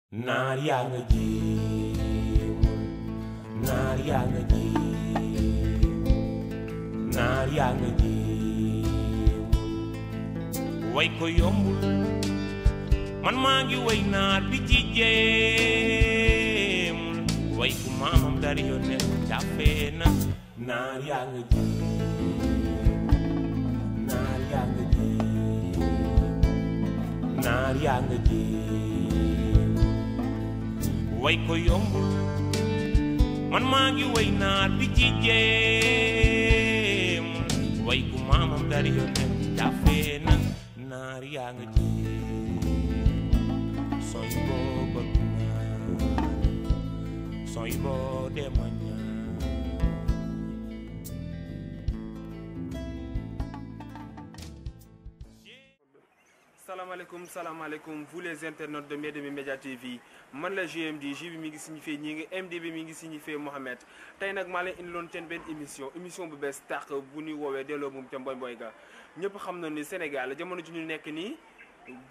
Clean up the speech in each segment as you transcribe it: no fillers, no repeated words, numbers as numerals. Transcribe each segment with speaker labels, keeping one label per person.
Speaker 1: Naar yaa nga jéem naar yaa nga jéem naar yaa nga jéem way ko yombul man maa ngi way naar bi ci jéem way ku maamam dari yo ne jàppee na naar yaa nga jéem naar yaa nga jéem naar yaa nga jéem way ko yombul man maa ngi way naar bi ci jéem way ku maamam dari yo ne jàppee na naar yaa nga jéem sooy boo bëgg naar sooy boo dema ñaan.
Speaker 2: salaamaaleykum vous les internautes de Mbédémi Média TV man la GMD J bi mi ngi signifié ñi ngi MD bi mi ngi signifié Mohamed tey nag maa leen indiloon teen benn émission bu bees tàq bu ñuy woowee delloo moom ca mboy mboy ga ñëpp xam na ni Sénégal jamono ji ñu nekk nii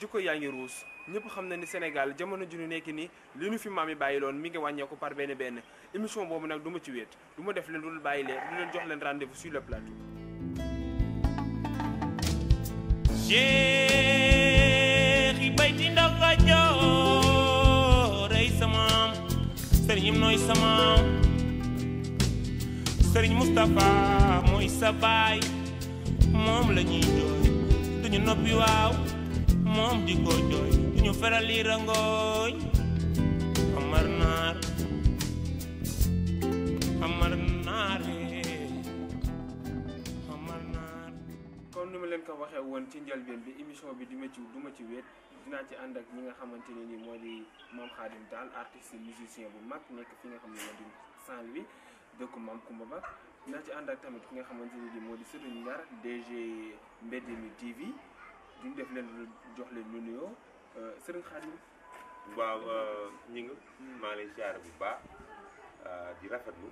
Speaker 2: jikko yaa ngi ruus ñëpp xam na ni Sénégal jamono ji ñu nekk nii li ñu fi maam yi bàyyi loon mi ngi wàññeeku par benn émission boobu nag du ma ci wéet du ma def leen dul bàyyi leen du leen jox leen rendez-vous sur le plateau.
Speaker 1: Cheikh bayti ndaka joorey samaam sëriñ nooy samaam sëriñ Moustapha mooy sa baay moom la ñuy jooy duñu noppi waaw moom di ko jooy duñu feral li rangooñ amar naar amar naare amar naar.
Speaker 2: kon ni ma leen ko waxee woon ci njëlbeen bi émission bi du ma ci wéet dinaa ci ànd ak ñi nga xamante ne nii moo di Mame Khadim Tall artiste musicien bu mag nekk fi nga xam ne moo di Saint-Louis dëkku Mame Coumba Ba dinaa ci ànd ak tamit ki nga xamante ne nii moo di Serigne Ndar DG Mbédémi TV duñ def leen jox leen lu nuyoo Serigne Khadim.
Speaker 3: waaw ñi nga maa ngi lay siyaare bu baax di rafetlu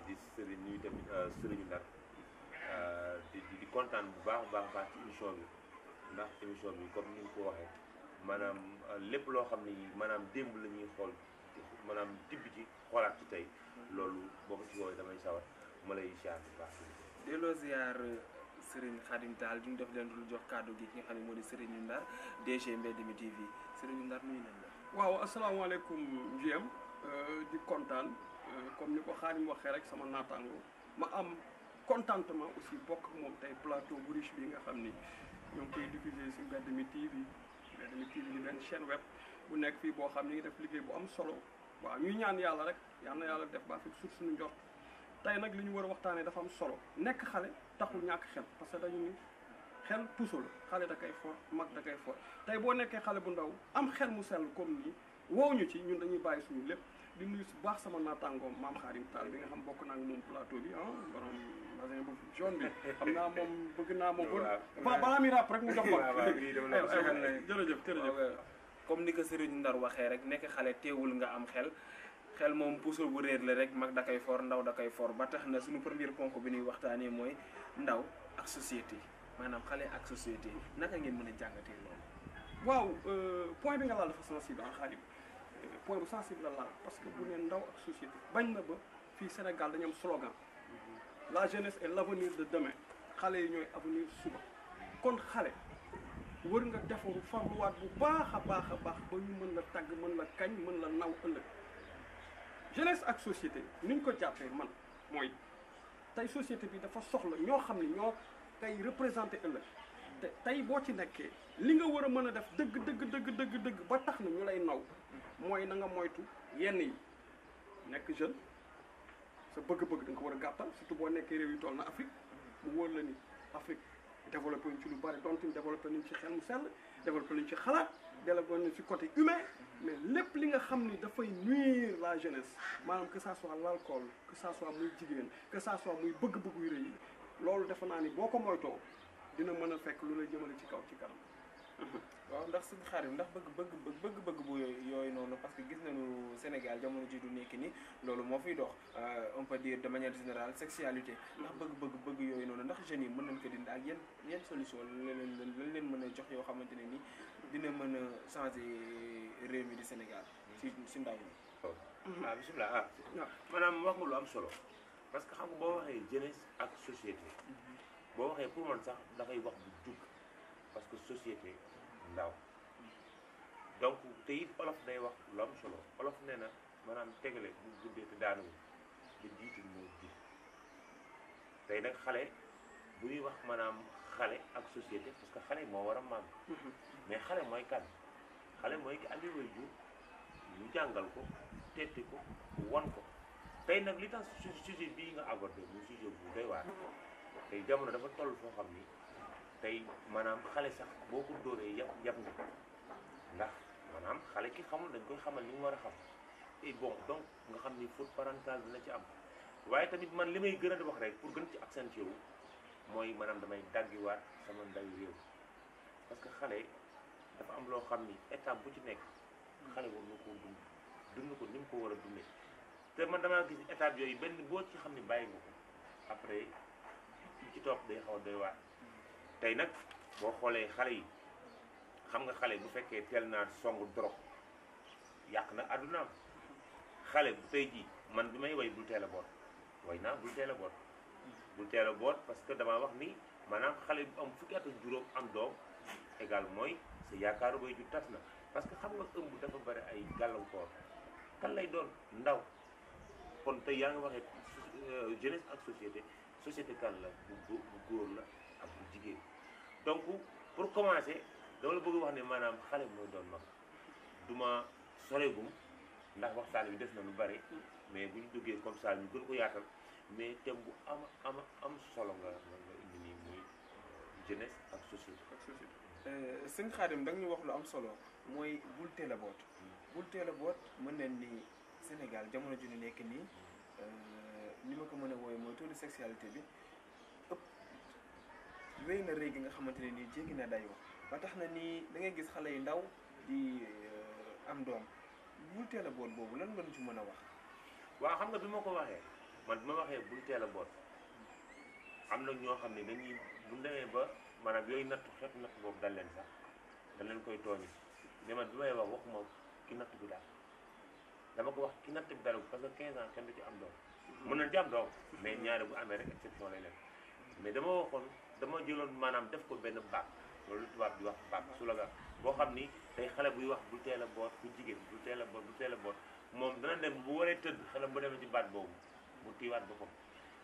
Speaker 3: di Serigne ñuy tamit Serigne Ndar di kontaan bu baax a baax ci émission bi ndax émission bi comme ni nga ko waxee maanaam lépp loo xam ne maanaam démb la ñuy xool maanaam tibb ci xoolaat ci tey loolu boo ko ci woowee damay sawar ma lay siyaar bu baax.
Speaker 2: delloo ziar Serigne Khadim Tall duñ def leen dul jox kàddu gi ki nga xam ne moo di Serigne Ndar DG Mbédémi TV Serigne Ndar nuyu nañ la.
Speaker 4: waaw asalaamaaleykum JM di kontaan comme ni ko Khadim waxee rek sama naataango ma am contentement aussi bokk moom tey plateau bu riche bi nga xam ni ñoo ngi koy diffuser si Mbédémi TV di benn chaîne web bu nekk fii boo xam ni ngi def liggéey bu am solo waaw ñuy ñaan yàlla rek yal na yàlla def ba fi suuf suñu njort tey nag li ñu war a waxtaanee dafa am solo nekk xale taxul ñàkk xel parce que dañu ni xel puso la xale da koy for mag da koy for tey boo nekkee xale bu ndaw am xel mu sell comme nii woow ñu ci ñun dañuy bàyyi suñu lépp di nuyu bu baax sama naataangoom Mame Khadim Tall bi nga xam bokk naa ak moom plateau bi borom basin bu jaune bi xam naa moom bëgg naa moom balaa muy ràpp rek mu jox ma jërëjëf
Speaker 2: comme ni ko Serigne Ndar waxee rek nekk xale teewul nga am xel moom puso bu réer la rek mag da koy for ndaw da koy for ba tax na suñu première ponk bi ñuy waxtaanee mooy ndaw ak société maanaam xale ak société naka ngeen mën a jàngatee loolu.
Speaker 4: waaw point bi nga laal dafa sensible Khadim point bu sensible la laal parce que bu ne ndaw ak société bañ na ba fii Sénégal dañu am slogan la jeunesse est l'avenir de demain xale yi ñooy avenir suba kon xale wër nga defaru farluwaat bu baax a baax ba ñu mën la tàgg mën la kañ mën la naw ëllëg jeunesse ak société ni ñu ko jàppee man mooy tey société bi dafa soxla ñoo xam ne ñoo tey représenté ëllëg te tey boo ci nekkee li nga war a mën a def dëgg ba tax na ñu lay naw mooy na nga moytu yenn yi nekk jeune sa bëgg-bëgg da nga ko war a gàttal surtout boo nekkee réew yi toll na Afrique mu wóor la ni Afrique développé nañ ci lu bari donte ñu développé nañ ci xel mu sell développé nañ ci xalaat développé nañ ci côté humain mais lépp li nga xam ni dafay nuire la jeunesse maanaam que ça soit l'alcool que ça soit muy jigéen que ça soit muy bëgg-bëgg yu rëy yi loolu defe naa ni boo ko moytoo dina mën a fekk lu lay jëmale ci kaw ci kanam.
Speaker 2: waaw ndax suñu xarit ndax bëgg bu yooyu noonu parce que gis nañu Sénégal jamono ji du nekk ni loolu moo fiy dox on peut dire de manière générale sexualité ndax bëgg yooyu noonu ndax jeunes yi mën nañ ko dindi ak yenn solution lañ leen mën a jox yoo xamante ne ni dina mën a changer réew mi di Sénégal si ndaw ñi.
Speaker 3: ah bisimilah ah.
Speaker 4: waaw
Speaker 3: maanaam wax nga lu am solo parce que xam nga boo waxee jeunesse ak société boo waxee pour man sax dafay wax bu jug parce que société ndaw donc te it olof day wax lu am solo olof nee na maanaam tegale bu guddee te daanuwul te jiitu moo jug tey nag xale bu ñuy wax maanaam xale ak société parce que xale moo war a màgg mais xale mooy kan xale mooy ki andi way jur ñu jàngal ko tetti ko wan ko tey nag li tax sujet bii nga abordé muy sujet bu doy waar tey jamono dafa toll foo xam ni tey maanaam xale sax boo ko dóoree yàpp nga ndax maanaam xale ki xamul dañ koy xamal ni mu war a xam et bon donc nga xam ni faute parentale dina ci am waaye tamit man li may gën a wax rek pour gën ci accentuer wu mooy maanaam damay daggiwaat sama ndayu réew parce que xale dafa am loo xam ni étape bu ci nekk xale war na koo dund ko ni mu ko war a dundee te man damaa gis étape yooyu benn boo ci xam ne bàyyi nga ko après li ci topp day xaw a doy waar tey nag boo xoolee xale yi xam nga xale bu fekkee teel naa songu drogue yàq na àddunaam xale bu tey jii man bi may way bul teel a boot way naa bul teel a boot bul teel a boot parce que damaa wax ni maanaam xale bu am fukki at ak juróom am doom égal mooy sa yaakaaru bay ju tas na parce que xam nga ëmb dafa bari ay gàllankoor kan lay doon ndaw kon tey yaa ngi waxee jeunesse ak société kan la bu góor la ak bu jigéen donc pour commencer dama la bëgg wax ne maanaam xale mooy doon mag duma soreegum ndax waxtaan bi des na lu bari mais bu ñu duggee comme ça ñu gën ko yaatal mais thème bu am solo nga indi nii muy jeunesse ak société.
Speaker 2: sëñ Khadim da nga ñu wax lu am solo mooy bul teel a boot. bul teel a boot mën nañ ni Sénégal jamono ju ñu nekk nii ni ma ko mën a wooye mooy taux de sexualité bi ëpp wéy na réy gi nga xamante ne nii jéggi na dayoo ba tax na nii da ngay gis xale yu ndaw di am doom bul teel a boot boobu lan nga ñu ci mën a wax.
Speaker 3: waaw xam nga bi ma ko waxee man bi ma waxee bul teel a boot am na ñoo xam ne dañuy bu demee ba maanaam yooyu natt xeetu natt boobu dal leen sax dañ leen koy tooñi mais man bi may wax waxuma ki natt bi daal dama ko wax ki natt bi daal parce que 15 ans kenn du ci am doom mën nañ ci am doom mais ñaari bu amee rek exception lay leen mais dama waxoon dama jëloon maanaam def ko benn bac loolu tubaab di wax bac su la ga boo xam ni tey xale buy wax bul teel a boot bu jigéen bul teel a boot bul teel a boot moom dana dem bu waree tëdd xelam bu demee ci baat boobu mu tiiwaat boppam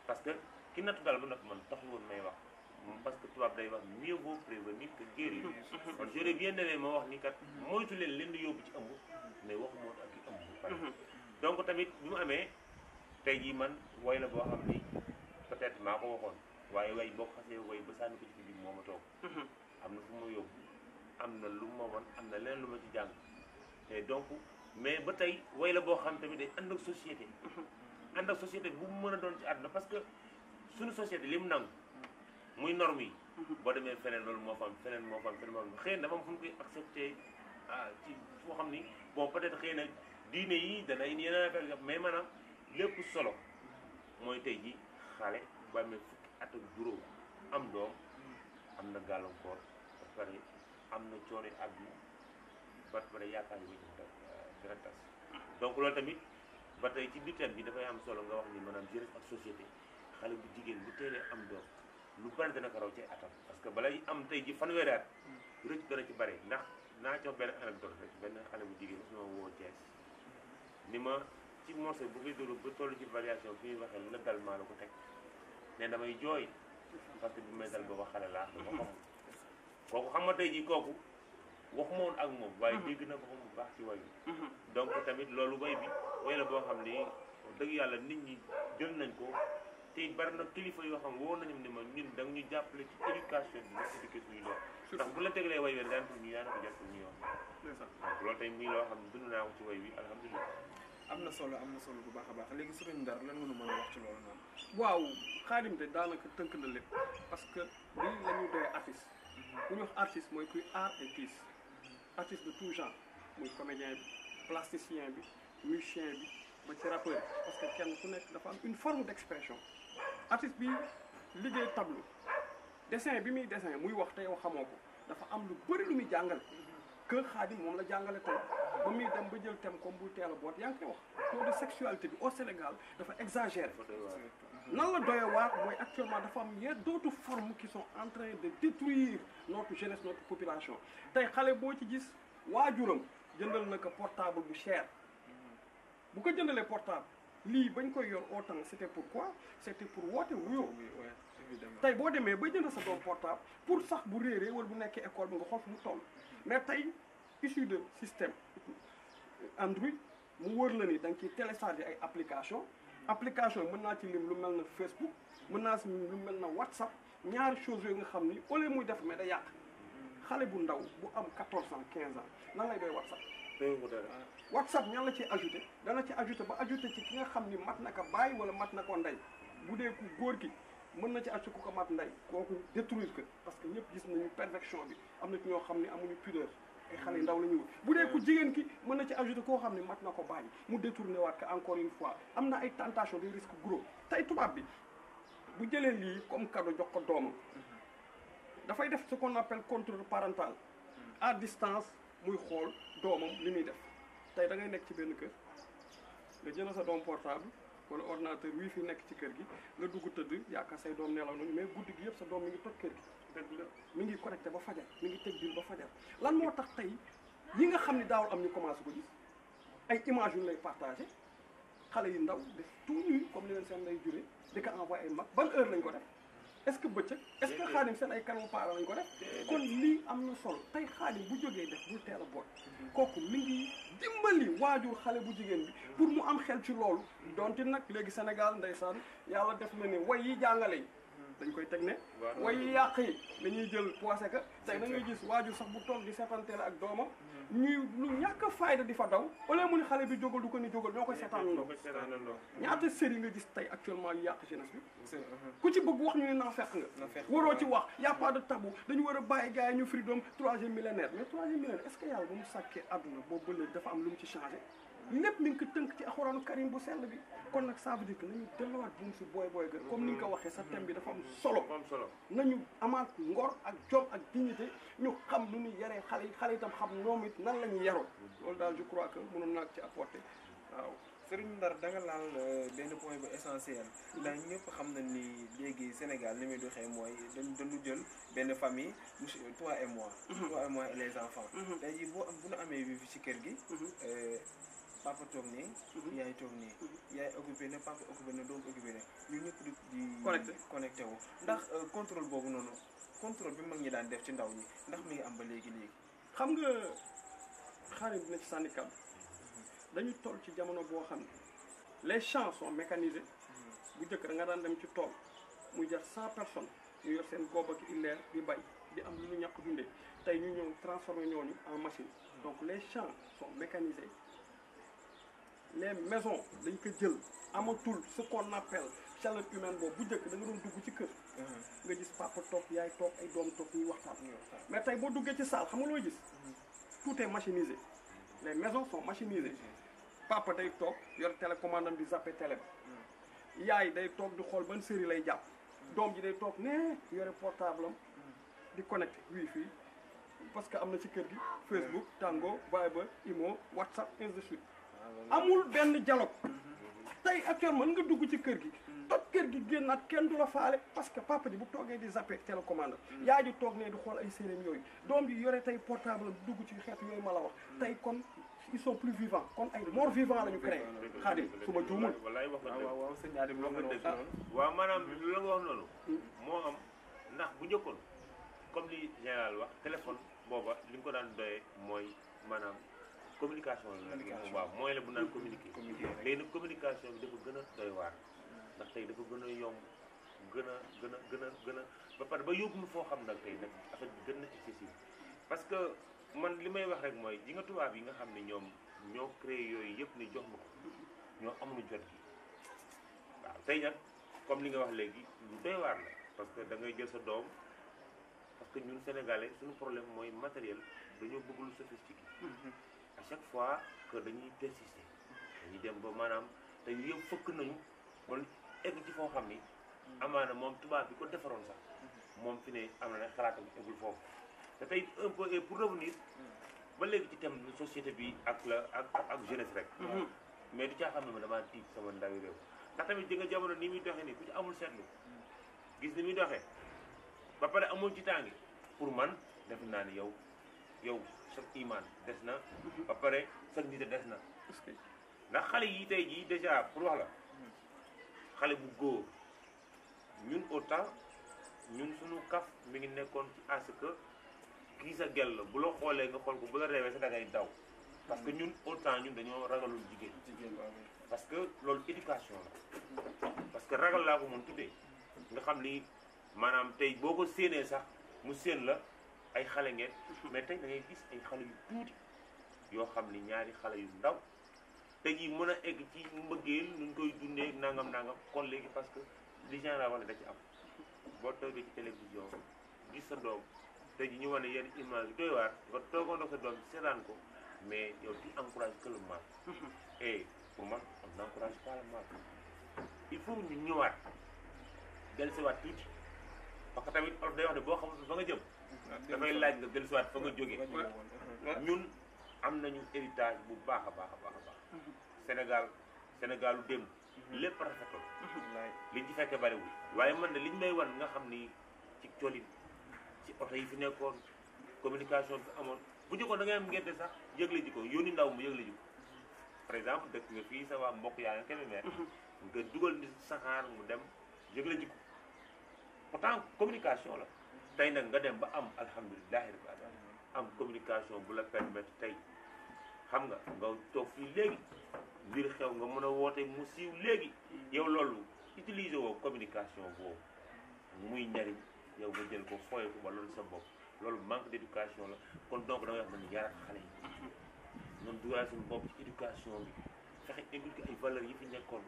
Speaker 3: parce que ki nattu daal ba noppi man taxul woon may wax parce que tubaab day wax mieux vaut prévenir que guérir kon j'aurais bien aimé ma wax ni kat moytu leen di yóbbu ci ëmb mais waxuma woon ak ki ëmb bu pare donc tamit bi mu amee tey jii man woy la boo xam ni peut-être maa ko waxoon waaye way boo ko xasee woy ba sànni ko ci biir moo ma toog am na fu ma yóbbu am na lu ma won am na leneen lu ma ci jàng te donc mais ba tey way la boo xam tamit day ànd ak société ànd ak société bu mu mën a doon ci àdduna parce que suñu société li mu nangu muy norme yi boo demee feneen loolu moo fa am feneen moo fa am feneen moo fa am xëy na dama am fu ñu koy accepté ci foo xam ni bon peut-être xëy na diine yi dana yeneen affaire mais maanaam lépp solo mooy tey ji xale bu amee fukki at ak juróom am doom am na gàllankoor ba pare am na coono àdduna ba pare yaakaar yi dina tas donc loolu tamit ba tey ci biir thème bi dafay am solo nga wax ni maanaam jeunesse ak société xale bu jigéen bu teelee am doom lu bari dana ko raw ci atam parce que balay am tey ji fanweeri at rëcc dana ci bari ndax naa jox benn anecdote rek benn xale bu jigéen su ma woo Thiès ni ma ci morceau bu koy dóor ba toll ci variation fi ñuy waxee la dal maa la ko teg ne damay jooy parce que bi may dal booba xale laa dama xamul kooku xam nga tey ji kooku waxuma woon ak moom waaye dégg na ko bu baax ci way bi donc tamit loolu way bi way la boo xam ni dëgg yàlla nit ñi jël nañ ko te it bari na kilifa yoo xam woo nañu ne ma ñun da nga ñu jàppale ci éducation bi nga éduqué suñu doom ndax bu la teglee way wi daan ñu yaa na ko jàppale ñu yoon donc loolu tamit muy loo xam ne dund naa ko ci way bi alhamdulilah
Speaker 2: am na solo bu baax a baax léegi Sëriñ Ndar lan nga nu mën a wax ci loolu noonu.
Speaker 4: waaw Khadim de daanaka tënk na lépp parce que lii la ñuy doyee artiste bu ñu wax artiste mooy kuy art et piece artiste de tout genre muy comédien bi plasticien bi musicien bi ba ci rappeur parce que kenn ku nekk dafa am une forme d'expression artiste bi liggéey tableau dessin bi muy dessin muy wax te yow xamoo ko dafa am lu bëri lu muy jàngale que Khadim moom la jàngale tey ba muy dem ba jël thème comme bul teel a boot yaa ngi koy wax taux de sexualité bi au Sénégal dafa exagéré nan la doye waar mooy actuellement dafa am yenn d'autres formes qui sont en train de détruire notre jeunesse notre population tey xale boo ci gis waajuram jëndal na ko portable bu cher bu ko jëndalee portable lii bañ koy yor autant c'était pourquoi c'était pour woote wuyoo tey boo demee bay jënd sa doom portable pour sax bu réeree wala bu nekkee école bi nga xool fu mu toll mais tey issu de système Android mu wër la ni da nga ciy télécharger ay application yi mën naa ci lim lu mel na Facebook mën naa si lu mel na WhatsApp ñaari choses yooyu nga xam ni au lieu muy def mais da yàq xale bu ndaw bu am 14 ans 15 ans nan lay doy WhatsApp WhatsApp ñan la ci ajouté dana ci ajouté ba ajouté ci ki nga xam ni mat na ko bàyyi wala mat na ko ndey bu dee ku góor ki mën na ci ajouté ku ko mat ndey kooku détruire que parce que ñëpp gis nañu perfection bi am na ci ñoo xam ni amuñu pudeur ay xale yu ndaw la ñuy wut bu dee ku jigéen ki mën na ci ajouté koo xam ni mat na ko bàyyi mu détourné waat que encore une fois am na ay tentation des risques gros tey tubaab bi bu jëlee lii comme cadeau jox ko doomam dafay def ce qu'on appelle contrôle parental à distance muy xool doomam li muy def tey da ngay nekk ci benn kër nga jënd sa doom portable wala ordinateur wifi nekk ci kër gi nga dugg tëdd yaakaar say doom nelaw nañu mais guddi gi yëpp sa doom mi ngi toj kër gi mi ngi connecté ba fajar mi ngi teg biir ba fajar lan moo tax tey yi nga xam ne daawul am ñu commencé ko gis ay image yu lay partagé xale yu ndaw def tout nu comme ni leen seen lay juree di ko envoyé ay mag ban heure lañ ko def est-ce que bëccëg est-ce que xaadim seen ay kanamu parents lañ ko def kon lii am na solo tey xaadim bu jógee def bul teel a boot kooku mi ngi dimbali waajur xale bu jigéen bi pour mu am xel ci loolu donte nag léegi Sénégal ndeysaan yàlla def na ne way yi jàngale yi dañ koy teg ne way yi yàq yi dañuy jël poosé ka tey da ngay gis waajur sax bu toog di seetanteel ak doomam ñuy lu ñàkk a fayda di fa daw au lieu mu ni xale bi jógal du ko ni jógal ñoo koy seetaanandoo ñaata série nga gis tey actuellement yu yàq jeunesse bi ku ci bëgg wax ñu ne naa fekk nga waroo ci wax y a pas de tabou dañu war a bàyyi gars yi ñu freedom troisième millénaire mais troisième millénaire est-ce que yàlla ba mu sàkkee àdduna boobu ba léegi dafa am lu mu ci changé lépp mi ngi ko tënk ci alxuraanu karim bu sell bi kon nag ça veut dire que nañu delluwaat bu mu si booy gën comme ni nga ko waxee sa thème bi dafa am solo nañu amaat ngor ak jom ak dignité ñu xam lu ñu yaree xale itam xam ñoom it nan la ñu yaroo loolu daal je crois que mënoon naa ci apporter waaw
Speaker 2: Serigne Ndar da nga laal benn point bu essentiel ndax ñëpp xam na ni léegi Sénégal li muy doxee mooy dañu jël benn famille monsieur toi et moi et les enfants tey jii bu nu amee wifi ci kër gi papa toog nii yaay toog nii yaay occupé na papa occupé na doom occupé na ñu ñëpp di connecté wu ndax contrôle boobu noonu contrôle bi mag ñi daan def ci ndaw ñi ndax mi ngi am ba léegi
Speaker 4: xam nga xaarim dina ci sànni kàddu dañu toll ci jamono boo xam ne les champs sont mécanisés bu njëkk da nga daan dem ci tool muy jar 100 personnes ñu yor seen góob ak illeer di bay di am lu ñu ñàkk dundee tey ñu ñëw transformer ñooñu en machine donc les champs sont mécanisés les maisons dañ ko jël amatul ce qu'on appelle chaleur humaine boobu bu njëkk da nga doon dugg ci kër nga gis papa toog yaay toog ay doom toog ñuy waxtaan mais tey boo duggee ci salle xam nga looy gis tout est machinisé les maisons sont machinisées papa day toog yor télécommande am di zappé télé bi yaay day toog di xool ban série lay jàpp doom ji day toog ne yore portable am di connecté wifi parce que am na ci kër gi Facebook Tango Viber Imo WhatsApp ainsi de suite amul benn dialogue tey actuellement mën nga dugg ci kër gi toj kër gi génnaat kenn du la faale parce que papa ji bu toogee di zappé télécommande yaay ji toog ne di xool ay séréem yooyu doom ji yore tey portable dugg ci xeetu yooyu ma la wax tey kon ils sont plus vivants kon ay morts vivants la ñu créé xaadim su ma juumul
Speaker 3: wallaay wax nga dëgg
Speaker 2: waaw sëñ Adim
Speaker 3: wax nga dëgg waaw maanaam lu la nga wax noonu moo am ndax bu njëkkoon comme li général wax téléphone booba li nga ko daan doyee mooy maanaam communication la waaw mooy la bu naan communiquer léegi nag communication bi dafa gën a doy waar ndax tey dafa gën a yomb gën a ba pare ba yóbbu foo xam nag tey nag affaire bi gën na excessif parce que man li may wax rek mooy ji nga tubaab yi nga xam ne ñoom ñoo créé yooyu yëpp ni jox ma ko ñoo amuñu jot gi waaw tey nag comme li nga wax léegi lu doy waar la parce que da ngay jël sa doom parce que ñun sénégalais suñu problème mooy matériel dañoo bëgg lu sophistiqué à chaque fois que dañuy persister dañuy dem ba maanaam te yëpp fëkk nañu ba egg ci foo xam ni amaana moom tubaab bi ko defaroon sax moom fi ne am na ne xalaatam eggul foofu te tey un peu et pour revenir ba léegi ci thème société bi ak la ak jeunesse rek mais du caa xam ne ma damaa tiit sama ndawi réew ndax tamit di nga jamono ni muy doxee nii ku ci amul seetlu gis ni muy doxee ba pare amul ci tàngi pour man def naa ni yow sa iman des na ba pare sa nite des na ndax xale yi tey jii déjà pour wax la xale bu góor ñun autant ñun suñu kaf mi ngi nekkoon ci à ce que kii sa gel la bu la xoolee nga xool ko bu la reewee sa dangay daw parce que ñun autant ñun dañoo ragalul jigéen parce que loolu éducation la parce que ragal laa ko mën tuddee nga xam ni maanaam tey boo ko séenee sax mu séen la ay xale ngeen mais tey da ngay gis ay xale yu tuuti yoo xam ni ñaari xale yu ndaw tey jii mën a egg ci mbëggeel nuñ koy dundee nangam kon léegi parce que li genre wane da ci am boo toogee ci télévision gis sa doom tey jii ñu wane yenn image yu doy waar nga toogandoo sa doom seetaan ko mais yow tu encourages que le mal et pour moi on n'encourage pas le mal il faut ñu ñëwaat dellusiwaat tuuti parce que tamit olof day wax ne boo xamul fa nga jëm dafay laaj nga dellusiwaat fa nga jógee ñun am nañu héritage bu baax a baax Sénégalu démb lépp rafetoon liñ ci fekkee bariwul waaye man ne liñ may wan nga xam ni ci colin ci oto yi fi nekkoon communication bi amoon bu jëkkoon da ngay am ngente sax yëgle ji ko yónni ndaw mu yëgle ji ko par exemple dëkk nga fii sa waa mbokk yaa nga Kébémer nga dugal ni saxaar mu dem yëgle ji ko pourtant communication la tey nag nga dem ba am alhamdulilahi rabbil alamin am communication bu la permettre tey xam nga toog fii léegi mbir xew nga mën a woote mu siiw léegi yow loolu utiliser woo communication boobu muy njariñ yow nga jël ko fooye ko ba loolu sa bopp loolu manque d'éducation la kon donc da ngay wax man yarat xale yi ñoom dugal suñu bopp ci éducation bi fexe inculquer ay valeurs yi fi nekkoon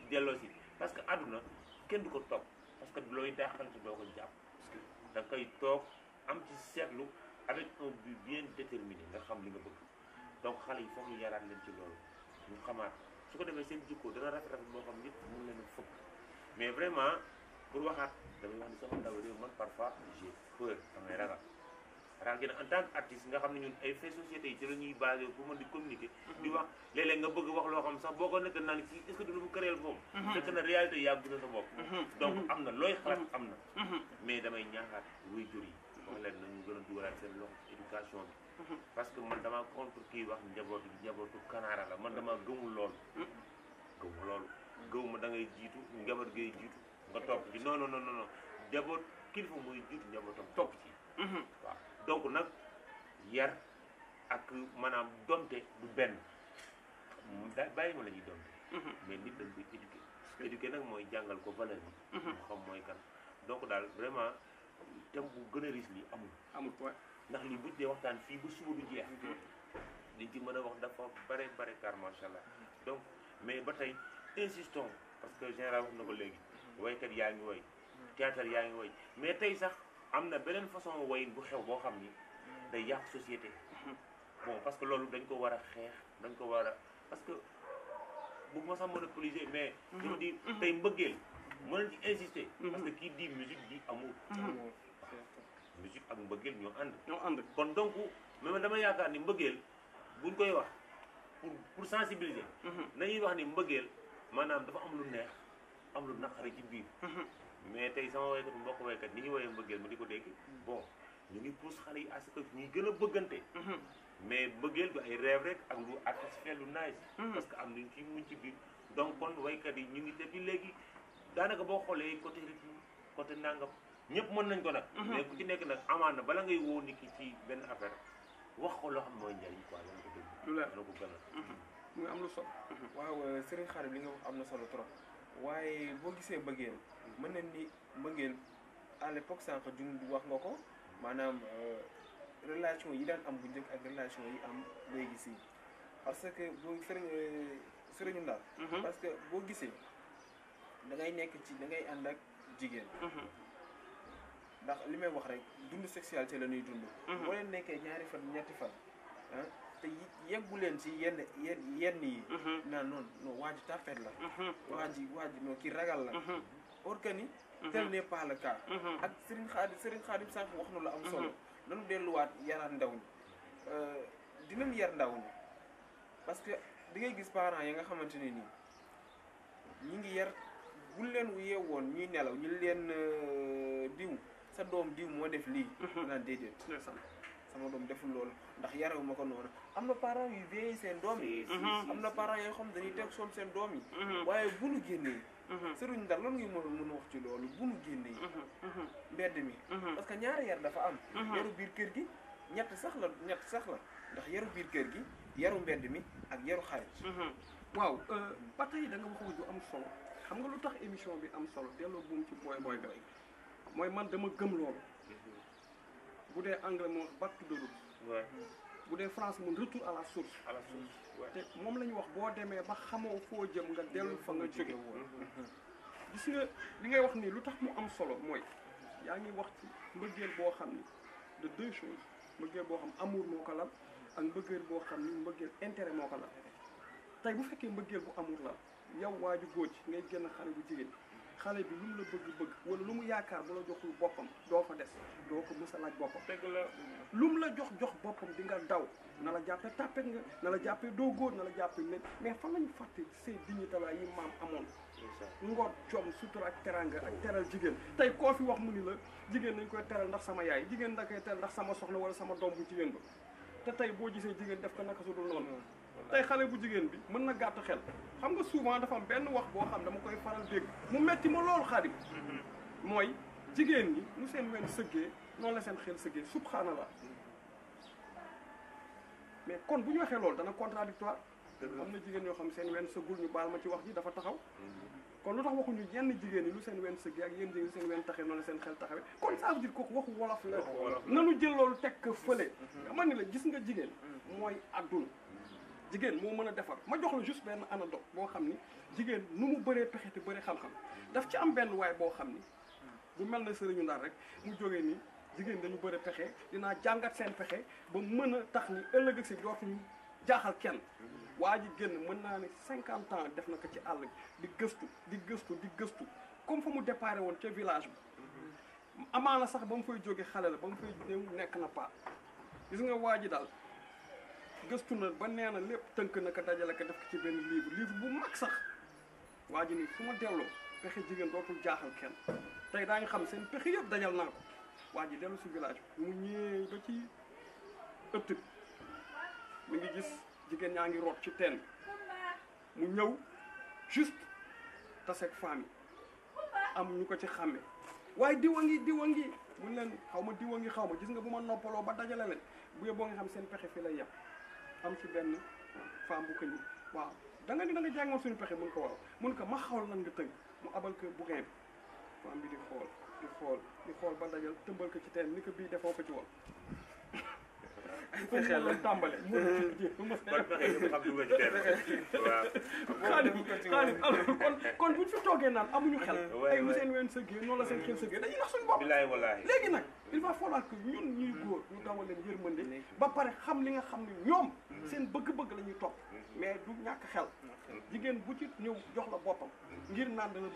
Speaker 3: delloo si parce que àdduna kenn du ko topp parce que looy daaxalante doo ko jàpp parce que da nga koy toog am ci seetlu avec un but bien déterminé nga xam li nga bëgg donc xale yi foog ñu yaraat leen ci loolu ñu xamaat su ko defee seen jikko dana rafet boo xam nit mun leen a fëkk mais vraiment pour waxaat damay wax ni sama ndaw réew man parfois j'ai peur damay ragal gi nag en tant que artiste nga xam ne ñun ay faits sociétés yi ci la ñuy basé pour mën di communiquer di wax léeg-léeg nga bëgg wax loo xam sax boo ko nekk naan ci est-ce que du lu mu créer boobu fekk na réalité yàgg na sa bopp donc am na looy xalaat am na mais damay ñaaxaat waajur yi wax leen nañu gën a dugalaat seen loxo ci éducation bi parce que man damaa contre kii wax njabootu kanaara la man damaa gëmul loolu gëwuma da ngay jiitu njaboot ngay jiitu nga topp ci non njaboot kilifa mooy jiitu njabootam topp ci waaw donc nag yar ak maanaam donte du benn bàyyi ma la ñuy donte mais nit dañ koy éduquer nag mooy jàngal ko valeur yi mu xam mooy kan donc daal vraiment thème bu gën a riche li amul ndax li buñ dee waxtaan fii ba suba du jeex liñ ci mën a wax dafa bare car macha allah donc mais ba tey insistons parce que général wax na ko léegi waykat yaa ngi woy théâtre yaa ngi woy mais tey sax am na beneen façon woyin bu xew boo xam ni day yàq société bon parce que loolu dañ ko war a xeex dañ ko war a parce que bu ma sax monopoliser mais je me dis tey mbëggeel mën nañ ci insister parce que kii di musique di amour musique ak mbëggeel ñoo ànd kon donc même dama yaakaar ni mbëggeel buñ koy wax pour sensibiliser nañuy wax ni mbëggeel maanaam dafa am lu neex am lu naqari ci biir mais tey sama waykat mbokk waykat ni ñu woyee mbëggeel ma di ko dégg bon ñu ngi pousse xale yi à ce que ñuy gën a bëggante mais mbëggeel du ay rêve rek ak lu artificiel lu nice parce que am nañ ci muñ ci biir donc kon waykat yi ñu ngi depuis léegi daanaka boo xoolee côté rythme côté nangam ñëpp mën nañ ko nag mais ku ci nekk nag amaan na bala ngay woo nit ki ci benn affaire wax ko loo xam mooy njariñ quoi dana ko dégg dana ko gën a
Speaker 2: muy am lu solo waaw Serigne Khadim li nga wax am na solo trop waaye boo gisee mbëggeel mën nañ ni mbëggeel à l'époque sànq jung wax nga ko maanaam relation yi daan am bu njëkk ak relation yi am léegi si parce que boo Serigne Ndar parce que boo gisee da ngay nekk ci da ngay ànd ak jigéen ndax li may wax rek dund sexualité la ñuy dund boo leen nekkee ñaari fan ñetti fan ah te yeggu leen ci yenn yi naan non waa ji tàppet la waa ji non kii ragal la or que ni tel n'est pas le cas ak Serigne Khadim sànq wax na lu am solo nanu delluwaat yaraat ndaw ñi dinañ yar ndaw ñi parce que di ngay gis parents yi nga xamante ne nii ñi ngi yar buñ leen yeewoon ñuy nelaw ñu leen diw sa doom diw moo def lii naan déedéet sama doom deful loolu ndax yarewu ma ko noonu am na parents yu veillé seen doom yi am na parents yoo xam dañuy teg soon seen doom yi waaye bu nu génnee sëriñ Ndar lan ngay mën a wax ci loolu bu nu génnee mbedd mi parce que ñaari yar dafa am yaru biir kër gi ñett sax la ndax yaru biir kër gi yaru mbedd mi ak yaru xarit
Speaker 4: waaw ba tey da nga wax ju am solo xam nga lu tax émission bi am solo delloo buum ci booy ga mooy man dama gëm loolu bu dee anglais moo wax back to the roots bu dee France mun retour à la source te moom la ñu wax boo demee ba xamoo foo jëm nga dellu fa nga jóge gis nga li ngay wax nii lu tax mu am solo mooy yaa ngi wax ci mbëggeel boo xam ni de deux choses mbëggeel boo xam amour moo ko lal ak mbëggeel boo xam ni mbëggeel intérêt moo ko lal tey bu fekkee mbëggeel bu amour la yow waa ju góor ci ngay génn xale bu jigéen xale bi lu mu la bëgg wala lu mu yaakaar bu la joxul boppam doo fa des doo ko mës a laaj boppam lu mu la jox boppam di nga daw na la jàppee tàppet nga na la jàppee doo góor na la jàppee nit mais fan lañu fàtte ces dignité la yi maam amoon ngor jom sutura ak teranga ak teral jigéen tey koo fi wax mu ni la jigéen nañ koy teral ndax sama yaay jigéen da koy teral ndax sama soxna wala sama doom bu jigéen ba te tey boo gisee jigéen def ko naka su dul noonu tey xale bu jigéen bi mën na gàtt xel xam nga souvent dafa am benn wax boo xam dama koy faral dégg mu metti ma loolu Xaadim mooy jigéen ñi nu seen wen sëggee noonu la seen xel sëggee subhanallah mais kon bu ñu waxee loolu dana contradictoire am na jigéen yoo xam seen wen sëggul ñu baal ma ci wax ji dafa taxaw kon lu tax waxuñu yenn jigéen ñi lu seen wen sëggee ak yéen jigéen lu seen wen taxee noonu la seen xel taxawee kon ça veut dire kooku waxu wolof la nanu jël loolu teg ko fële man ni la gis nga jigéen mooy adduna jigéen moo mën a defar ma jox la juste benn anecdote boo xam ni jigéen nu mu bëree pexe te bëri xam-xam daf ci am benn waay boo xam ni bu mel na sëriñu Ndar rek mu jógee ni jigéen dañu bëri pexe dinaa jàngat seen pexe ba mën a tax ni ëllëg si dootuñu jaaxal kenn waa ji génn mën naa ne 50 ans def na ko ci àll di gëstu comme fa mu déparé woon ca village bi amaana sax ba mu fay jóge xale la ba mu fay ñëw nekk na paa gis nga waa ji daal gëstu na ba nee na lépp tënk na ko dajale ko def ko ci benn livre bu mag sax waa ji ni fu ma delloo pexe jigéen dootul jaaxal kenn tey daañu xam seen pexe yëpp dajal naa ko waa ji dellu si village bi mu ñëwee ba ci ëtt bi mi ngi gis jigéen ñaa ngi root ci teen mu ñëw juste taseeg famille am ñu ko ci xàmme waaye diwa ngi mun leen xaw ma diwa ngi xaw ma gis nga bu ma noppaloo ba dajale leen bu yeboo nga xam seen pexe fi lay yem am ci benn femme bu ko ñi waaw da nga jàngoon suñu pexe mun ko waaw mun ko ma xawal lan nga tënk mu abal ko bouquin bi femme bi di xool ba dajal tëmbal ko ci teen ni ko bii defoo ko ci woon fexe la tàmbale xaadim kon buñ fi toogee naan amuñu xel ay lu seen ween sëggee noonu la seen xel sëggee dañuy nax suñu bopp léegi nag il va falloir que ñun ñuy góor ñu dawal leen yërmande ba pare xam li nga xam ne ñoom seen bëgg-bëgg la ñuy topp mais du ñàkk xel jigéen bu ci ñëw jox la boppam ngir naan dana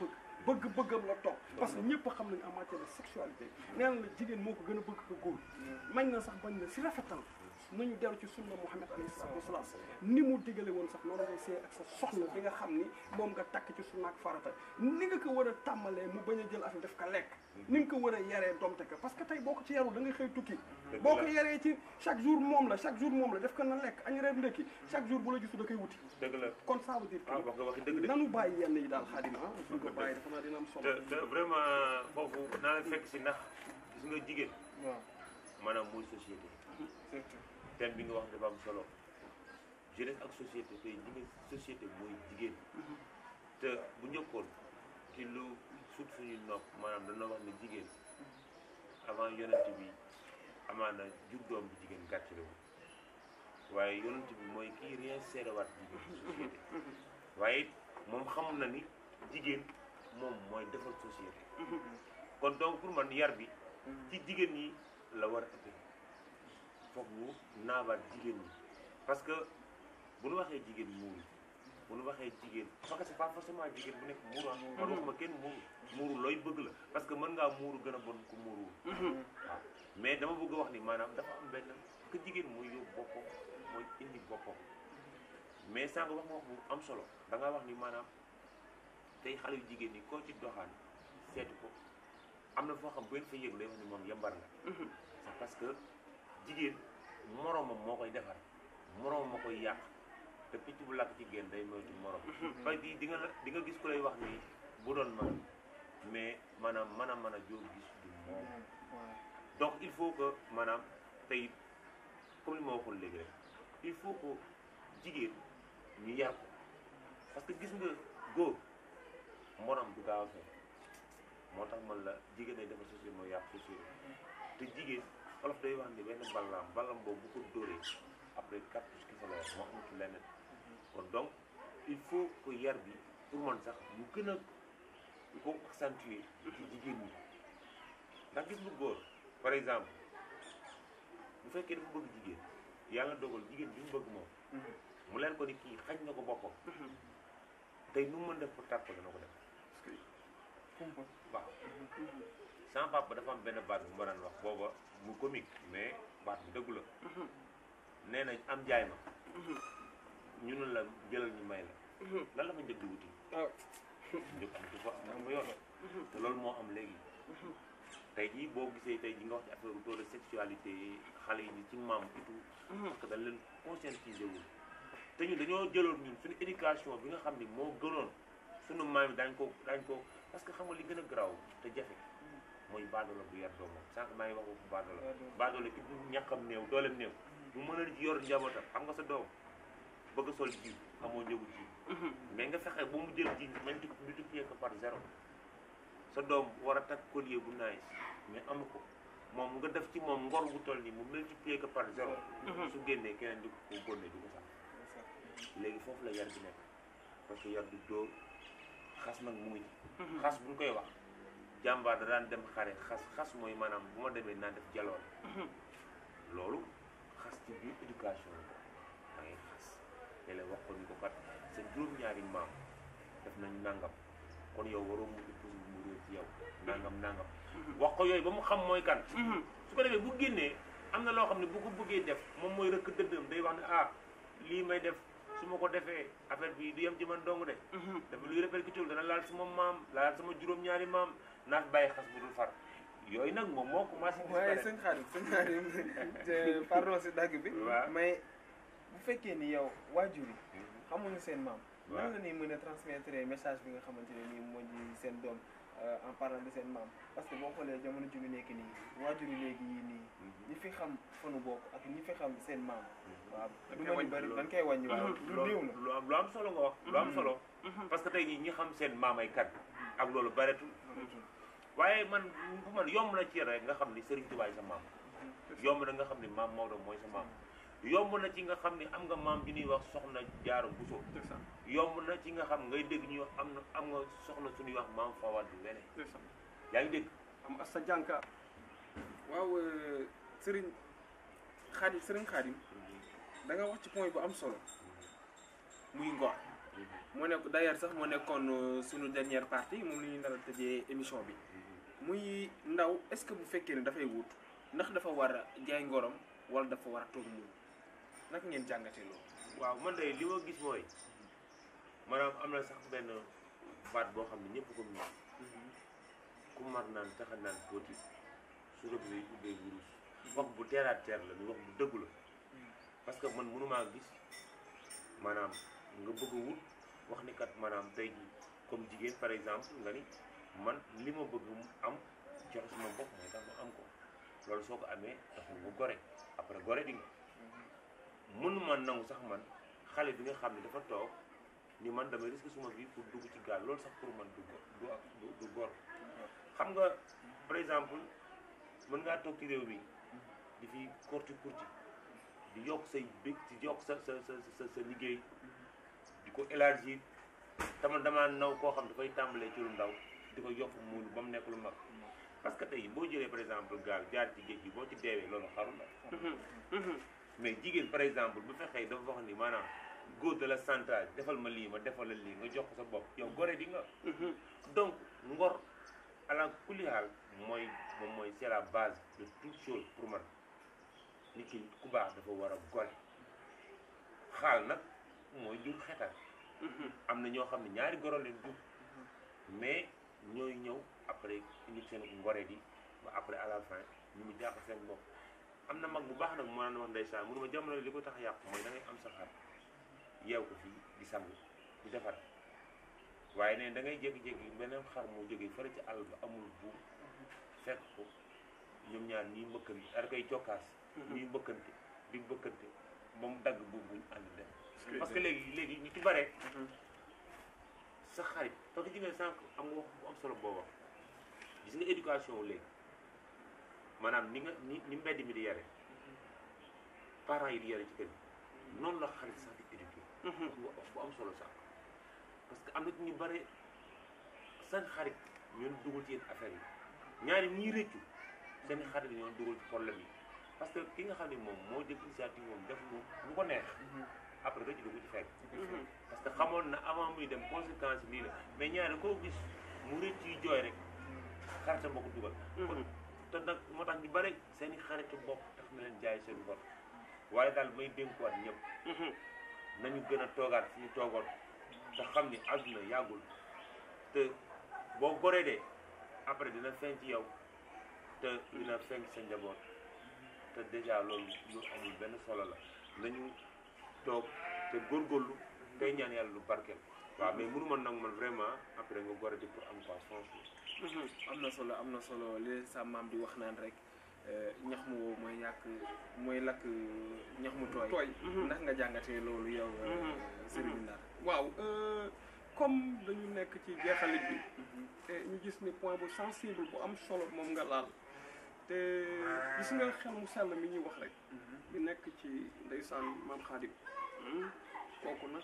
Speaker 4: bëgg-bëggam la topp parce que ñëpp xam nañu en matière de sexualité nee na la jigéen moo ko gën a bëgg ko góor mañ na sax bañ na si rafetal nañu dellu ci sunna Muhammad alayhi salaatu wasalaam ni mu digale woon sax noonu ngay see ak sa soxna bi nga xam ni moom nga takk ci sunna ak farata ni nga ko war a tàmmalee mu bañ a jël affaire def ka lekk ni nga ko war a yaree domte ka parce que tey boo ko ci yarul da nga xëy tukki boo ko yaree ci chaque jour moom la def ko na lekk añ reer ndekki chaque jour bu la gisu da koy wuti kon ça veut dire que nanu bàyyi yenn yi daal Xaadim suñ ko bàyyi dafa naa dina am solo
Speaker 3: te vraiment foofu naa la fekk si ndax gis nga jigéen
Speaker 2: waaw
Speaker 3: maanaam mooy société thème bi nga wax dafa am solo jeunesse ak société tey ñi nga société mooy jigéen te bu njëkkoon ci lu sut suñuy nopp maanaam dana wax ne jigéen avant yonent bi amaana jur doom bi jigéen gàcce la waaye yonent bi mooy kii réinsérer waat jigéen société waaye moom xam na ni jigéen moom mooy defal société kon donc pour man yar bi ci jigéen ñi la war a ëppee foog ñu naabaat jigéen ñi parce que bu ñu waxee jigéen muuru bu ñu waxee jigéen parce que c'est pas forcément jigéen bu nekk muuru man waxuma kenn muuru looy bëgg la parce que mën ngaa muuru gën a bon ku muuruwul waaw mais dama bëgg a wax ni maanaam dafa am benn que jigéen mooy yóbbu boppam mooy indi boppam mais sànq wax nga wax bu am solo da nga wax ni maanaam tey xale yu jigéen ñi koo ci doxaan seetu ko am na foo xam bu ngeen fa yëg lay wax ni moom yambar la c'est parce que jigéen moroomam moo koy defar moroomam moo koy yàq te picc bu lakk ci génn day moytu morom fay di nga gis ku lay wax ni bu doon man mais maanaam mën a jóor gis du moom donc il faut que maanaam tey comme li ma waxoon léegi rek il faut que jigéen ñu yar ko parce que gis nga góor morom du gaaw a fay moo tax man la jigéen ay defar société mooy yàq société te jigéen olof day wax ni benn ballam boobu bu ko dóoree après cartouche ki fa la moo amatu leneen kon donc il faut que yar bi pour man sax ñu gën a ko accentuer ci jigéen ñi ndax gis nga góor par exemple bu fekkee dafa bëgg jigéen yàlla dogal jigéen bi mu bëgg moom mu leen ko ni kii xañ na ko boppam tey nu mu mën def pour tàpp dana ko def waaw sama papa dafa am benn baat bu ma daan wax booba mu comique mais baat bu dëggu la nee nañ am jaay ma ñu ne la jëlal ñu may la lan la fa njëg di wuti njëg am du fa am nga yoon te loolu moo am léegi tey jii boo gisee tey ji nga wax ci affaire taux de sexualité xale yi ci maam et tout parce que dañ leen conscientiser wul te ñu dañoo jëloon ñun suñu éducation bi nga xam ni moo gënoon suñu maam yi daañ ko parce que xam nga li gën a garaaw te jafe mooy baadoola bu yar doomam sànq maa ngi wax waxu baadoola ki bu ñàkkam néew dooleem néew bu mën a yor njabootam xam nga sa doom bëgg a sol jiw amoo njëgu jiw mais nga fexe ba mu jël jiw multiplier ko par 0 sa doom war a takk collier bu nice mais amu ko moom nga def ci moom ngor bu toll nii mu multiplier ko par 0 su génnee keneen di ko gónnee du ko sax léegi foofu la yar bi nekk parce que yar du dóor xas nag mu ngi ci xas bu ñu koy wax jàmbaar da daan dem xare xas mooy maanaam bu ma demee naa def jaloor loolu xas ci biir éducation la da ngay xas te la wax ko ni ko kat sa juróom-ñaari maam def nañ nangam kon yow waroo mu di pusi mu réer ci yow nangam wax ko yooyu ba mu xam mooy kan su ko defee bu génnee am na loo xam ne bu ko bëggee def moom mooy rëkk dëddëm day wax ne lii may def su ma ko defee affaire bi du yem ci man dong de dafa luy répercuté dana laal sama maam laal sama juróom-ñaari maam naa fi bàyyi xas bu dul far yooyu nag moom moo commencé
Speaker 2: waaye sëñ Xaadim pardon si dagg bi mais bu fekkee ni yow waajur yi xamuñu seen maam nan la ñuy mën a transmettre message bi nga xamante ne nii moo di seen doom en parlant de seen maam parce que boo xoolee jamono ji ñu nekk nii waajur yi léegi yii nii ñi fi xam fanu bokk ak ñi fi xam seen maam waaw du ma ñu bëri dañ koy wàññi waaw lu néew la
Speaker 3: lu am solo nga wax lu am solo parce que tey jii ñi xam seen maam ay kat ak loolu baretul waaye man bu man yomb na ci rek nga xam ni Serigne Touba sa maam yomb na nga xam ni maam Maodo mooy sa maam yomb na ci nga xam ni am nga maam bi ñuy wax soxna Jaara Buso yomb na ci nga xam ngay dégg ñuy wax am nga soxna suñuy wax maam Fawade Wele yaa ngi dégg
Speaker 4: am Assa Dianka
Speaker 2: waaw Serigne Khadim da nga wax ci point bu am solo muy ngor moo nekk d'ailleurs sax moo nekkoon suñu dernière partie moom la ñuy nar a tëjee émission bi muy ndaw est-ce que bu fekkee ne dafay wut ndax dafa war a jaay ngorom wala dafa war a toog muñ naka ngeen jàngatee loolu.
Speaker 3: waaw man de li ma gis mooy maanaam am na sax benn baat boo xam ne ñëpp ko miin ku mar naan taxa naan tuuti su rëbb yi ubbee wurus wax bu terre à terre la ni wax bu dëggu la parce que man mënumaa gis maanaam nga bëgg a wut wax ni kat maanaam tey jii comme jigéen par exemple nga ni man li ma bëgg mu am joxe sama bopp mooy tax ma am ko loolu soo ko amee dafa bu gore après gore di nga mënuma nangu sax man xale bi nga xam ne dafa toog ni man damay risque suma vie pour dugg ci gaal loolu sax pour man du gor xam nga par exemple mën ngaa toog ci réew mi di fi kurti di yokk say bég di yokk sa liggéey di ko élargir taman damaa naw koo xam dafay tàmbalee ci lu ndaw di ko yokk muulu ba mu nekk lu mag parce que tey boo jëlee par exemple gaal jaar ci géej gi boo ci deewee loolu xaru la mais jigéen par exemple bu fexee dafa wax ni maanaam góor de la santage defal ma lii ma defal la lii nga jox ko sa bopp yow gore di nga donc ngor ala kulli haal moom mooy c'est la base de toute chose pour man nit ki ku baax dafa war a gore xaal nag mooy jur xetal am na ñoo xam ne ñaari goro leen jur mais ñooy ñëw après indi seen ngore di ba après à la fin ñu mu jàpp seen bopp am na mag bu baax nag moo naan wax ndeysaan mënu ma jamono li ko tax a yàqu mooy da ngay am sa xar yeew ko fii di sang di defar waaye ne da ngay jékki-jékki beneen xar moo jógee fële ci àll ba amul buum fekk ko ñoom ñaar ñuy mbëkkante ar koy cokkaas ñuy mbëkkante di mbëkkante ba mu dagg buum buñ ànd dem parce que léegi ñu ci bare sa xarit parce que ji nga sànq am nga wax bu am solo boo wax gis nga éducation wu léegi maanaam ni nga ni mbedd mi di yare parents yi di yare ci kër gi noonu la xarit sax di éduqué bu am solo sax parce que am na ñu bare seen xarit ñoo dugal ci yenn affaire yi ñaari ñiy rëccu seen xarit ñoo dugal ci problème yi parce que ki nga xam ne moom moo jël initiative moom def lu ko neex après rëccu du ko ci fekk parce que xamoon na avant muy dem conséquence lii la mais ñaari koo gis mu rëcc yi jooy rek xaritam moo ko dugal te nag moo tax ñu bare seen i xaritu bopp tax na leen jaay seen bopp waaye daal may dénkuwaat ñëpp nañu gën a toogaat fi ñu toogoon te xam ni àdduna yàggul te boo goree dee après dina feeñ ci yow te dina feeñ sa njaboot te déjà loolu lu amul benn solo la nañu toog te góorgóorlu tey ñaan yàlla lu barkeel waaw mais mënu ma nag man vraiment après nga gore di pour am quoi franchement
Speaker 2: am na solo li sa maam di wax naan rek ñax mu wow mooy lakk ñax mu tooy ndax nga jàngatee loolu yow Serigne Ndar
Speaker 4: waaw comme dañu nekk ci jeexalit bi te ñu gis ni point bu sensible bu am solo moom nga laal te gis nga xel mu sell mi ñuy wax rek bi nekk ci ndeysaan maam Xaadim kooku nag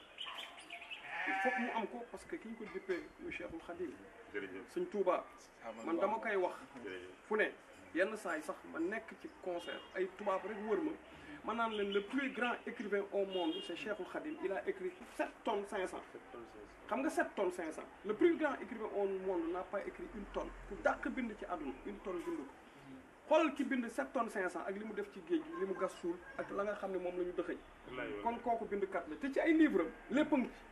Speaker 4: il faut que mu am ko parce que ki ñu ko dippee muy Cheikhul Khadim Sëñ Tuubaa man dama koy wax fu ne yenn saa yi sax ma nekk ci concert ay tubaab rek wër ma naan leen le plus grand écrivain au monde c'est Cheikhul Khadim il a écrit 7 tonnes 500 xam nga 7 tonnes 500 le plus grand écrivain au monde n'a pas écrit 1 tonne ku dàq bind ci àdduna 1 tonne bind ko xoolal ki bind 7 tonnes 500 ak li mu def ci géej gi li mu gas suul ak la nga xam ne moom la ñu dëxëñ kon kooku bindkat la te ci ay livre am léppam ci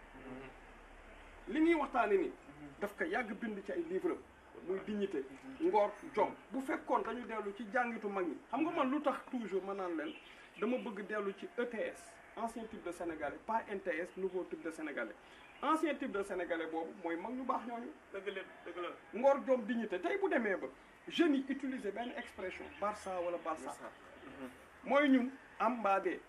Speaker 4: li ñuy waxtaane ni daf ko yàgg bind ci ay livre am muy dignité ngor jom bu fekkoon dañu dellu ci jàngitu mag ñi xam nga man lu tax toujours ma naan leen dama bëgg dellu ci ETS ancien type de sénégalais pas NTS nouveau type de sénégalais ancien type de sénégalais boobu mooy mag ñu baax ñooñu
Speaker 3: dëgg la
Speaker 4: ngor jom dignité tey bu demee ba jeunes yi utiliser benn expression Barça wala Barça mooy ñun am mbaa dee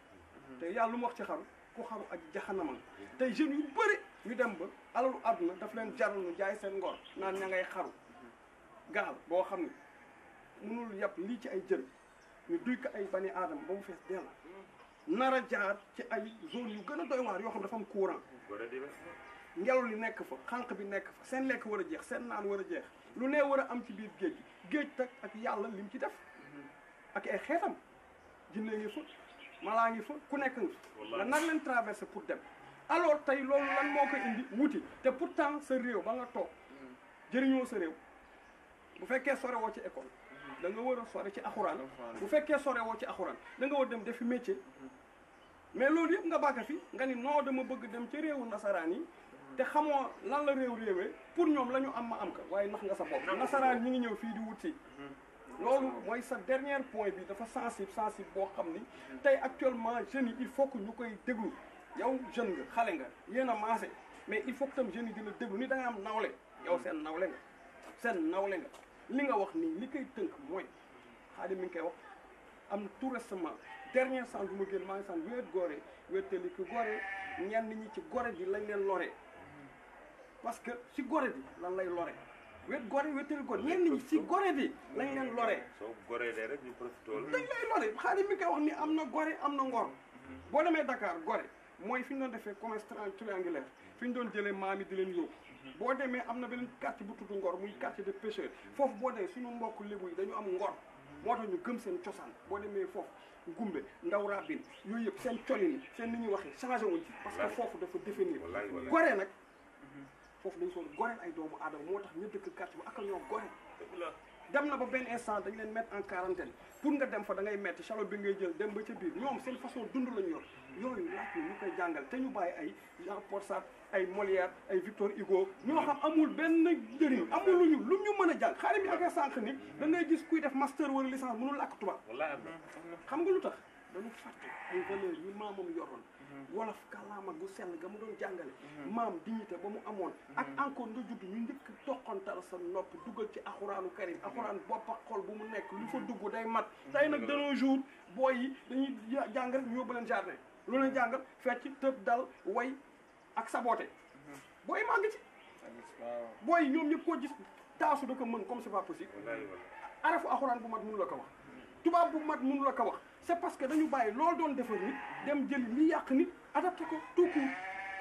Speaker 4: te yàlla lu mu wax ci xaru ku xaru ak jaxanama tey jeunes yu bëri ñu dem ba alalu àdduna daf leen jaral ñu jaay seen ngor naan ña ngay xaru gaal boo xam ne mënul yàpp lii ci ay jën ñu duy ko ay bani aadama ba mu fees dell nar a jaar ci ay zone yu gën a doy waar yoo xam dafa am courant ngelaw li nekk fa xànq bi nekk fa seen lekk war a jeex seen naan war a jeex lu ne war a am ci biir géej géej tak ak yàlla lim ci def ak ay xeetam jinne ngi fa malaa ngi fa ku nekk nga nga nar leen traversé pour dem alors tey loolu lan moo ko indi wuti te pourtant sa réew ba nga toog jëriñoo sa réew bu fekkee sore woo ci école da nga war a sore ci axuraan bu fekkee sore woo ci axuraan da nga war dem defi métier mais loolu yëpp nga bàkka fi nga ni non dama bëgg dem ci réewu nasaraan yi te xamoo lan la réewee pour ñoom la ñu am ma am ka waaye nax nga sa bopp nasaraan ñi ngi ñëw fii di wut si loolu mooy sa dernier point bi dafa sensible boo xam ni tey actuellement jeunes yi il faut que ñu koy déglu yow jeune nga xale nga yéen a maase mais il faut que tam jeunes yi dina déglu ni da nga am nawle yow seen nawle nga li nga wax nii li koy tënk mooy Xaadim mi ngi koy wax am na tout récemment dernier sens bu ma génn maa ngi sant wéet góore wéetali ki góore ñenn ñi ci gore bi lañ leen loree parce que ci gore bi lan lay loree wéet gore wéetali góore ñenn ñi ci gore bi lañ leen loree
Speaker 3: soo goree de rek ñu profité
Speaker 4: dañ lay loree Xaadim mi ngi koy wax ni am na gore am na ngor boo demee Dakar gore mooy fi ñu doon defee commerce triangulaire fi ñu doon jëlee maam yi di leen yóbbu boo demee am na beneen quartier bu tudd Ngor muy quartier de pêcheurs foofu boo demee suñu mbokk lébu yi dañu am ngor moo tax ñu gëm seen cosaan boo demee foofu Ngumbe Ndaw Rabine yooyu yëpp seen colin seen ni ñuy waxee changé wuñ ci parce que foofu dafa définir gore nag foofu dañ soon goreel ay doomu aadama moo tax ñu dëkk quartier bu ak ñoo gore dem na ba benn instant dañ leen mettre en quarantaine pour nga dem fa da ngay metti chaleur bi ngay jël dem ba ca biir ñoom seen façon dund lañu yor yooyu laaj ñu koy jàngal te ñu bàyyi ay Jean-Paul Sartre ay Molière ay Victor Hugo ñoo xam amul benn njëriñ amul lu ñu mën a jàng xaaral bi ak sànq ni da ngay gis kuy def master wala licence mënul làkk tubaab xam nga lu tax dañu fàtte ay valeurs yu maamam yoroon wolof kàllaama gu sell ga mu doon jàngale maam dignité ba mu amoon ak encore nga judd ñu njëkk toqantal sa nopp dugal ci alxuraanu karim alxuraan bopp ak xol bu mu nekk lu fa dugg day mat tey nag de nos jours booy yi dañuy jàng rek ñu yóbbu leen jardin lu leen jàngal fecc tëb dal way ak saboté booy maa ngi ci booy ñoom ñëpp koo gis taasu da ko mën comme c'est pas possible arafu alxuraan bu mat mënu la ko wax tubaab bu mat mënu la ko wax c'est parce que dañu bàyyi loolu doon defar nit dem jëli li yàq nit adapté ko tout court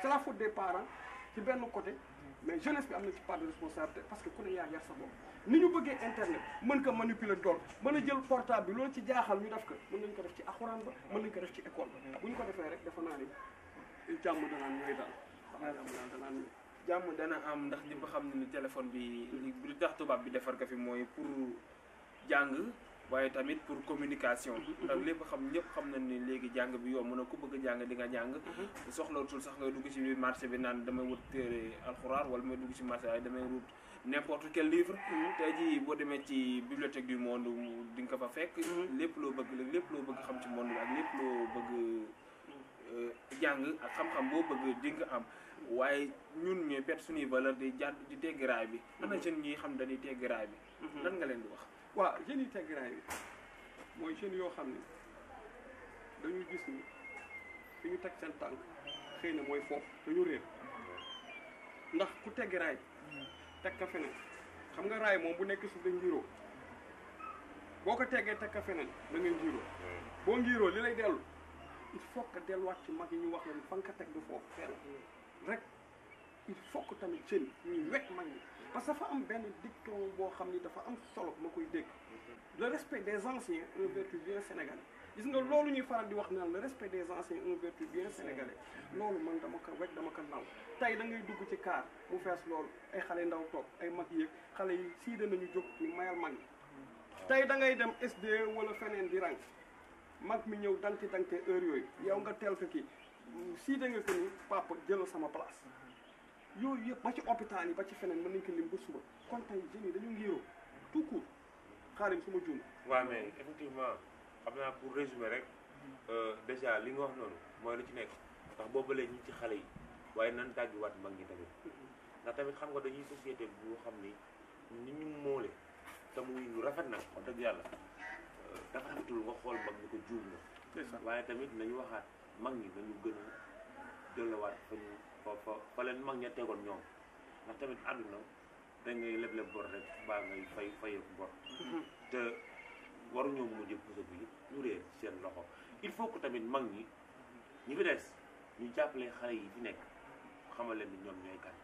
Speaker 4: c'est la faute des parents ci benn côté mais jeunesse bi am na ci part de responsabilité parce que ku ne yaa yar sa bopp ni ñu bëggee internet mën ko manipuler doon mën a jël portable bi loolu ci jaaxal ñu def ko mën nañu ko def ci alxuraan ba mën nañu ko def ci école ba bu ñu ko defee rek dafa naa ni jàmm danaan ñooy daal danaan ñooy
Speaker 2: jàmm dana am ndax ñëpp xam ne ni téléphone bi li tax tubaab bi defar ko fi mooy pour jàng waaye tamit pour communication ndax lépp ñëpp xam nañ ni léegi jàng bi yomb na ku bëgg a jàng di nga jàng soxlootul sax nga dugg ci marché bi naan damay wut téere alxuraan wala may dugg ci marché waaye damay wut n'importe quel livre tey jii boo demee ci bibliothèque du monde di nga ko fa fekk lépp loo bëgg xam ci monde bi ak lépp loo bëgg jàng ak xam-xam boo bëgg di nga am waaye ñun ñooy perte suñuy valeur di teggi raay bi ana jeunes ñi xam dañuy teggi raay bi lan nga leen di wax
Speaker 4: waaw jeunes yi teggi raay bi mooy jeunes yoo xam ne dañuy gis ni fi ñu teg seen tànk xëy na mooy foofu dañu réer ndax ku teggi raay teg ka feneen xam nga raay moom bu nekk suuf dañ ngiiroo boo ko teggee teg ka feneen da ngay ngiiroo boo ngiiroo li lay dellu il faut que delluwaat ci mag yi ñu wax leen fa nga ko teg du foofu fenn rek il faut que tamit jeunes ñuy wekk mag ñi parce que dafa am benn dicton boo xam ni dafa am solo ma koy dégg le respect des anciens un vertu bien sénégalais gis nga loolu ñuy faral di wax naan le respect des anciens un vertu bien sénégalais loolu man dama ko wekk dama ko naw tey da ngay dugg ci kaar mu fees loolu ay xale ndaw toog ay mag yéeg xale yi siida nañu jóg ni mayal mag ñi tey da ngay dem SDE wala feneen di rang mag mi ñëw danti heure yooyu yow nga teel ko kii siida nga ko ni papa jëlal sama place yooyu yëpp ba ci hôpital yi ba ci feneen mën nañ ko lim ba suba kon tey jeunes yi dañu ngiroo tout court xaarim su ma juum
Speaker 3: waaw mais effectivement xam naa pour résumer rek déjà li nga wax noonu mooy lu ci nekk ndax boobu léegi ñu ci xale yi waaye nan dàggiwaat mag ñi tamit ndax tamit xam nga dañuy société bu xam ni ni ñu moole te muy lu rafet nag wax dëgg yàlla dafa rafetul nga xool mag ñi ko juum na waaye tamit nañu waxaat mag ñi nañu gën a delluwaat fa ñu fa leen mag ña tegoon ñoom ndax tamit àdduna da ngay leble bor rek baa ngay fayeeku bor te waruñoo mujj puso bi ñu réer seen loxo il faut que tamit mag ñi ñi fi des ñu jàppale xale yi fi nekk xamal leen ni ñoom ñooy kan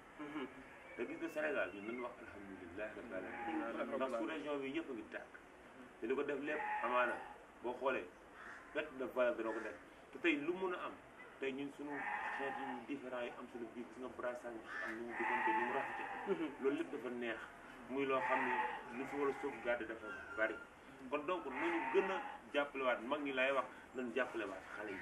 Speaker 3: te gis nga Sénégal ñun nañu wax alhamdulilah rabbil alamin ndax sous région bi yëpp a ngi tàkk te li ko def lépp amaana boo xoolee perte de valeur dana ko def te tey lu mun a am tey ñun suñu xeet yi différents yi am suñu biir gis nga brassage am nu mu diggante ni mu rafete loolu lépp dafa neex muy loo xam ne lu fi war a sauvegarder dafa bari kon donc nañu gën a jàppalewaat mag ñi lay wax nañu jàppalewaat xale yi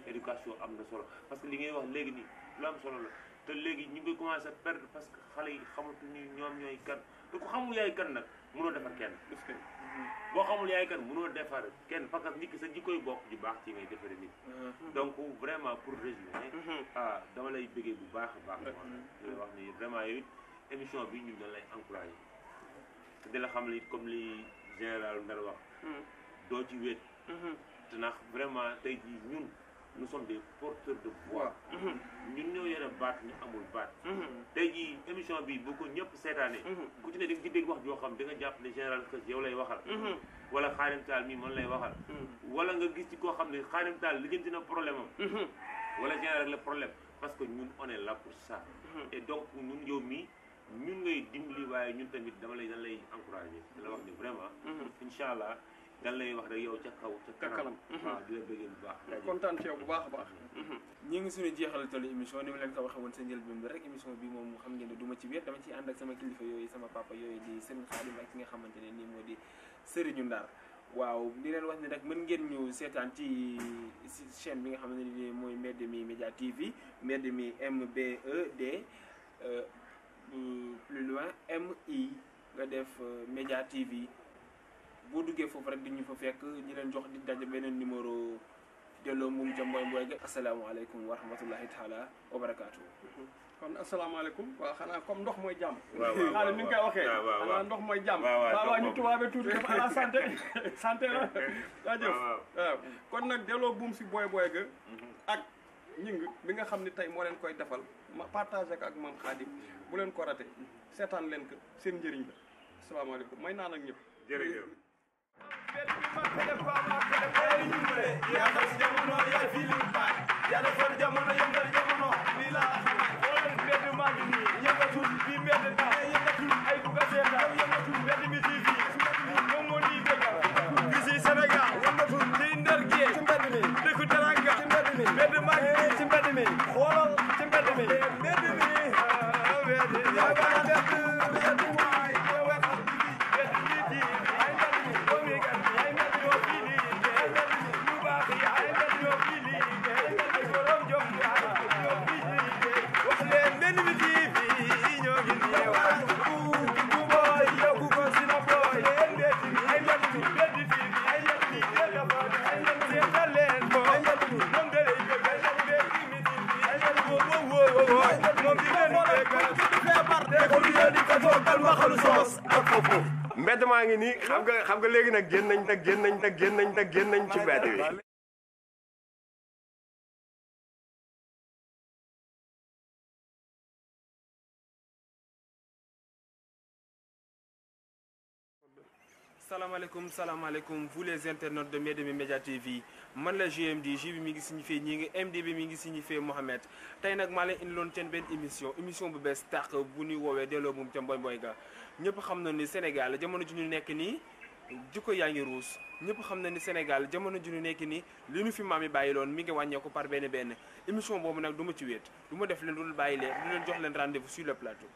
Speaker 3: éducation am na solo parce que li ngay wax léegi nii lu am solo la te léegi ñu ngi commencé perdre parce que xale yi xamatuñu ñoom ñooy kan te ku xamul yaay kan nag mënoo defar kenn boo xamul yaay kan mënoo defar kenn parce que nit ki sa jikkoy bopp ju baax ci ngay defare nit donc vraiment pour résumer dama lay bëggee bu baax a baax di la wax ni vraiment yow it émission bi ñun dañ lay encouragé te di la xam li comme li général Ndar wax doo ci wéet te ndax vraiment tey jii ñun nous sommes des porteurs de voix ñun ñoo yore baat ñu amul baat tey jii émission bi bu ko ñëpp seetaane ku ci ne di nga ci dégg wax joo xam di nga jàpp ne général Xës yow lay waxal wala Xaadim Taal mii man lay waxal wala nga gis ci koo xam ne Xaadim Taal lijjanti na problème am wala général le problème parce que ñun on est là pour ça et donc ñun yow mii ñun ngay dimbali waaye ñun tamit dañ lay encouragé da la wax ni vraiment incha allah dan lay wax rek yow ca kaw ca kanam waaw di la bëggee bu baax
Speaker 4: kontaan ci yow bu baax a baax
Speaker 2: ñi ngi suñu jeexalatal émission ni ma leen ko waxee woon sa njëlbéen bi rek émission bi moom xam ngeen ne du ma ci wéet dama ciy ànd ak sama kilifa yooyu sama papa yooyu di Serigne Khadim ak ki nga xamante ne nii moo di Serigne Ndar waaw di leen wax ni nag mën ngeen ñu seetaan ci chaîne bi nga xamante ne nii mooy Mbedd mi Média TV Mbedd mi MBED plus loin MI nga def Média TV boo duggee foofu rek di ñu fa fekk di leen jox di daje beneen numéro delloo moom ca mboy mboy ga asalaamaaleykum wa rahmatullahi taala wa barakaatu.
Speaker 4: kon asalaamaaleykum waaw xanaa comme ndox mooy jàmm
Speaker 3: waaw
Speaker 4: ni nga koy waxee xanaa ndox mooy jàmm waaw ñu tubaabe tuuti dafa ala santé santé la jaajëf waaw kon nag delloo buum si booy booy ga ak ñing bi nga xam ne tey moo leen koy defal ma partagé ko ak Mame Khadim bu leen ko raté seetaan leen ko seen njëriñ la asalaamaaleykum may naan ak ñëpp
Speaker 3: jërëjëf mbedd maa ngi nii xam nga léegi nag génn nañ ci mbedd bi
Speaker 2: salaamaaleykum vous les internautes de Mbedd mi Média TV man la GMD J bi mi ngi signifié ñi ngi MD bi mi ngi signifié Mohamed tey nag maa leen indiloon seen benn émission bu bees tàq bu ñuy woowee delloo moom ca mboy mboy ga ñëpp xam na ni Sénégal jamono ju ñu nekk nii jikko yaa ngi ruus ñëpp xam na ni Sénégal jamono ju ñu nekk nii li ñu fi maam yi bàyyi loon mi ngi wàññeeku par benn émission boobu nag du ma ci wéet du ma def leen dul bàyyi leen du leen jox leen rendez-vous sur le plateau.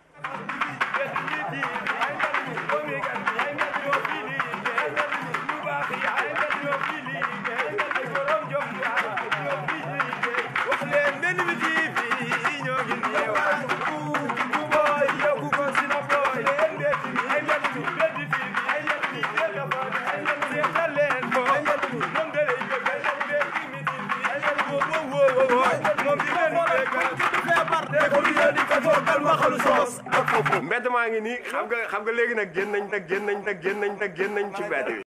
Speaker 3: mbedd maa ngi nii xam nga léegi nag génn nañ ci mbedd bi